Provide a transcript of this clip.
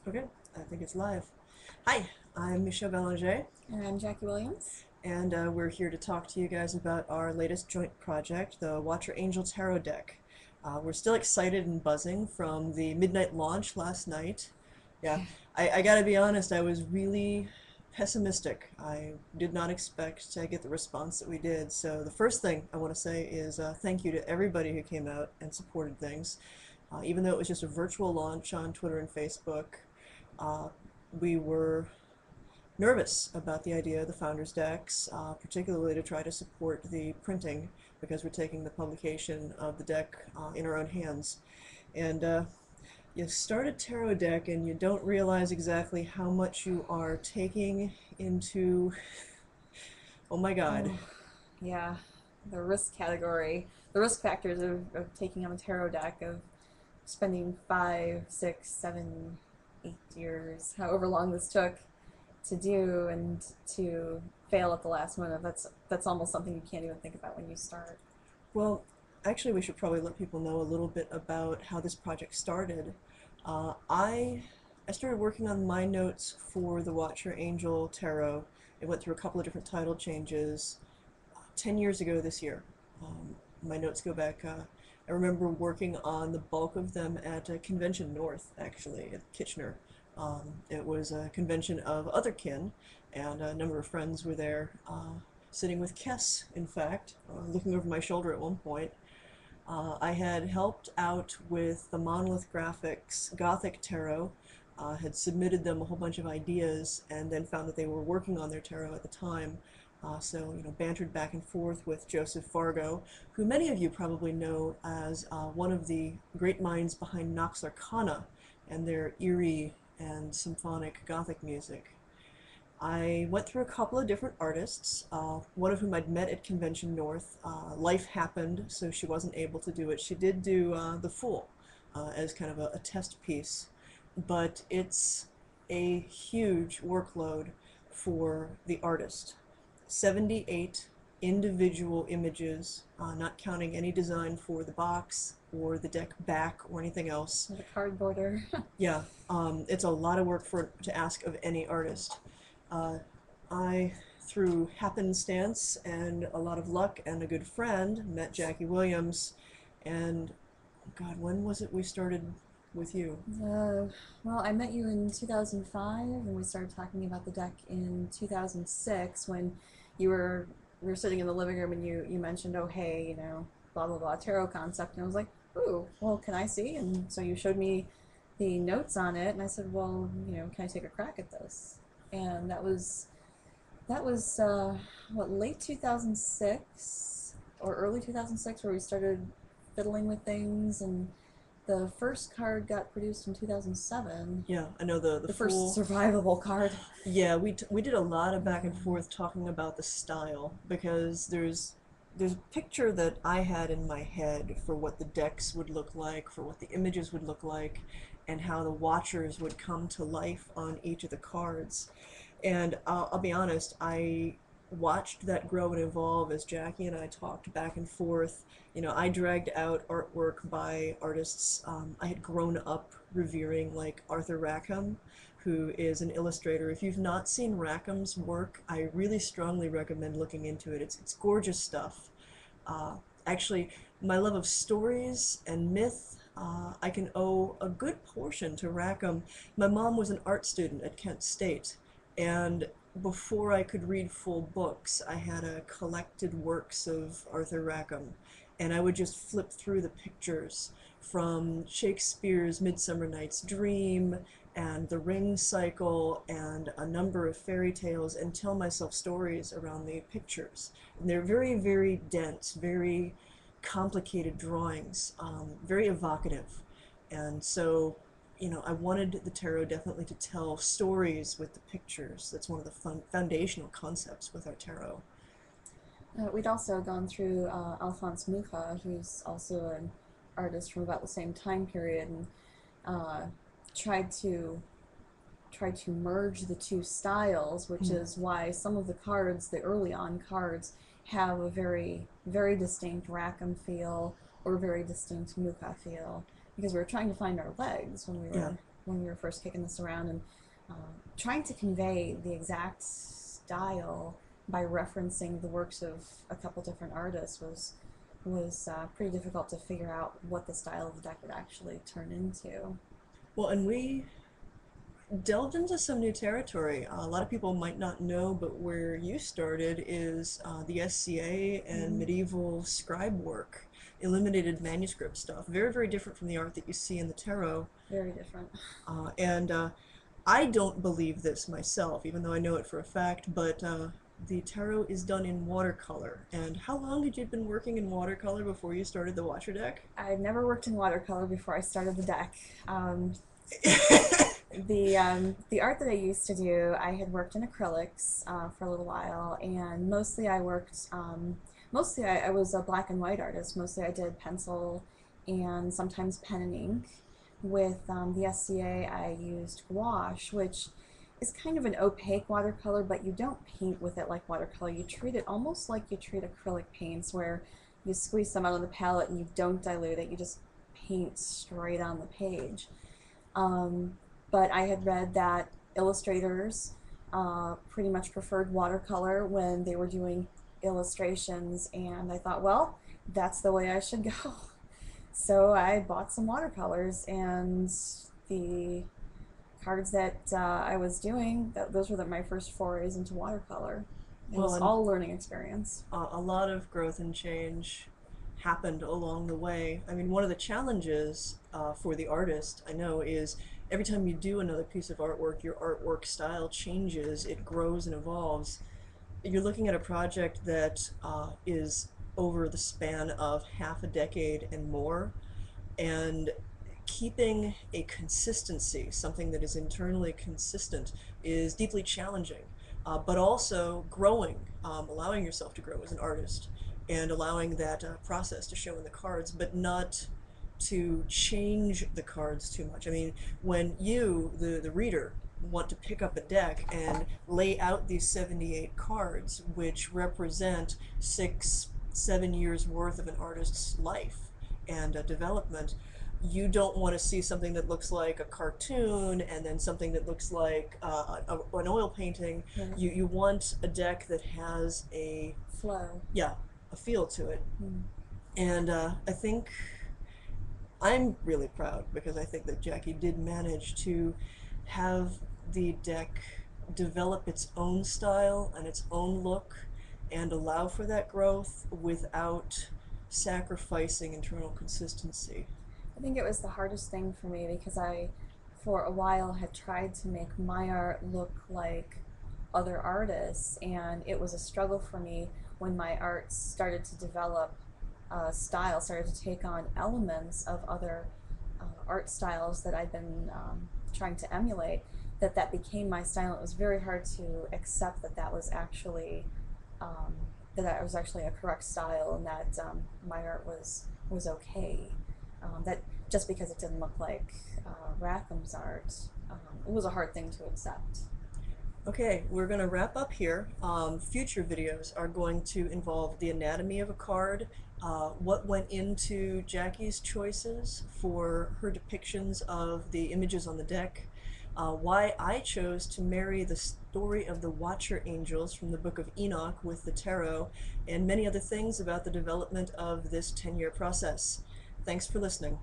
Okay, I think it's live. Hi, I'm Michelle Belanger, And I'm Jackie Williams. and we're here to talk to you guys about our latest joint project, the Watcher Angel Tarot deck. We're still excited and buzzing from the midnight launch last night. Yeah, I gotta be honest, I was really pessimistic. I did not expect to get the response that we did. So the first thing I want to say is thank you to everybody who came out and supported things. Even though it was just a virtual launch on Twitter and Facebook, uh, we were nervous about the idea of the founders decks, particularly to try to support the printing because we're taking the publication of the deck in our own hands. And you start a tarot deck and you don't realize exactly how much you are taking into, oh my God. Oh, yeah, the risk category, the risk factors of taking on a tarot deck, of spending 5, 6, 7, 8 years, however long this took to do, and to fail at the last minute. That's almost something you can't even think about when you start. Well, actually, we should probably let people know a little bit about how this project started. Uh, I I started working on my notes for the Watcher Angel Tarot. It went through a couple of different title changes 10 years ago this year. My notes go back. I remember working on the bulk of them at Convention North, actually, at Kitchener. It was a convention of other kin, and a number of friends were there, sitting with Kess, in fact, looking over my shoulder at one point. I had helped out with the Monolith Graphics Gothic Tarot, had submitted them a whole bunch of ideas, and then found that they were working on their tarot at the time. So, bantered back and forth with Joseph Fargo, who many of you probably know as one of the great minds behind Nox Arcana and their eerie and symphonic Gothic music. I went through a couple of different artists, one of whom I'd met at Convention North. Life happened, so she wasn't able to do it. She did do The Fool as kind of a test piece, but it's a huge workload for the artist. 78 individual images, not counting any design for the box or the deck back or anything else. The card border. Yeah, it's a lot of work to ask of any artist. Uh, I, through happenstance and a lot of luck and a good friend, met Jackie Williams. And God, when was it we started with you? Well, I met you in 2005, and we started talking about the deck in 2006 when you were we were sitting in the living room, and you mentioned, oh hey, blah blah blah tarot concept, and I was like, ooh, well, can I see? And so you showed me the notes on it, and I said, well, can I take a crack at this? And that was what, late 2006 or early 2006, where we started fiddling with things, and the first card got produced in 2007. Yeah, I know the The Fool. first survivable card. Yeah, we did a lot of back and forth talking about the style because there's a picture that I had in my head for what the decks would look like, for what the images would look like, and how the watchers would come to life on each of the cards. And I'll be honest, I watched that grow and evolve as Jackie and I talked back and forth. I dragged out artwork by artists I had grown up revering, like Arthur Rackham, who is an illustrator. If you've not seen Rackham's work, I really strongly recommend looking into it. It's gorgeous stuff. Uh, Actually, my love of stories and myth, I can owe a good portion to Rackham. My mom was an art student at Kent State, and before I could read full books, I had a collected works of Arthur Rackham, and I would just flip through the pictures from Shakespeare's Midsummer Night's Dream and the Ring Cycle and a number of fairy tales and tell myself stories around the pictures. And they're very, very dense, very complicated drawings, very evocative. And so, I wanted the tarot definitely to tell stories with the pictures. That's one of the foundational concepts with our tarot. We'd also gone through Alphonse Mucha, who's also an artist from about the same time period, and uh, tried to merge the two styles, which Mm. is why some of the cards, the early on cards, have a very, very distinct Rackham feel or very distinct Mucha feel, because we were trying to find our legs when we Yeah. were when we were first kicking this around, and trying to convey the exact style by referencing the works of a couple different artists was pretty difficult to figure out what the style of the deck would actually turn into. Well, and we delved into some new territory. A lot of people might not know, but where you started is the SCA and Mm-hmm. medieval scribe work, illuminated manuscript stuff. Very, very different from the art that you see in the tarot. Very different. And I don't believe this myself, even though I know it for a fact, but the tarot is done in watercolor. And how long had you been working in watercolor before you started the Watcher deck? I've never worked in watercolor before I started the deck. The art that I used to do, I had worked in acrylics for a little while, and mostly I worked. Mostly I was a black and white artist. Mostly I did pencil and sometimes pen and ink. With the SCA, I used gouache, which is kind of an opaque watercolor, but you don't paint with it like watercolor. You treat it almost like you treat acrylic paints, where you squeeze some out on the palette and you don't dilute it. You just paint straight on the page. Um, but I had read that illustrators pretty much preferred watercolor when they were doing illustrations, and I thought, well, that's the way I should go. So I bought some watercolors, and the cards that I was doing, those were my first forays into watercolor. It Well, was and all a learning experience. a lot of growth and change happened along the way. I mean, one of the challenges for the artist, I know, is every time you do another piece of artwork, your artwork style changes, it grows and evolves. You're looking at a project that is over the span of half a decade and more, and keeping a consistency, something that is internally consistent, is deeply challenging. But also growing, allowing yourself to grow as an artist, and allowing that process to show in the cards, but not to change the cards too much. I mean, when you, the reader, want to pick up a deck and lay out these 78 cards, which represent 6, 7 years worth of an artist's life and development, you don't want to see something that looks like a cartoon and then something that looks like an oil painting. Right. You want a deck that has a, Flow. yeah, a feel to it. Mm. And I think I'm really proud because I think that Jackie did manage to have the deck develop its own style and its own look and allow for that growth without sacrificing internal consistency. I think it was the hardest thing for me because for a while, had tried to make my art look like other artists, and it was a struggle for me when my art started to develop style, started to take on elements of other art styles that I'd been trying to emulate. That became my style. It was very hard to accept that was actually um, that was actually a correct style, and that my art was okay. That just because it didn't look like Rackham's art, it was a hard thing to accept. Okay, we're going to wrap up here. Future videos are going to involve the anatomy of a card, what went into Jackie's choices for her depictions of the images on the deck, why I chose to marry the story of the Watcher Angels from the Book of Enoch with the tarot, and many other things about the development of this 10-year process. Thanks for listening.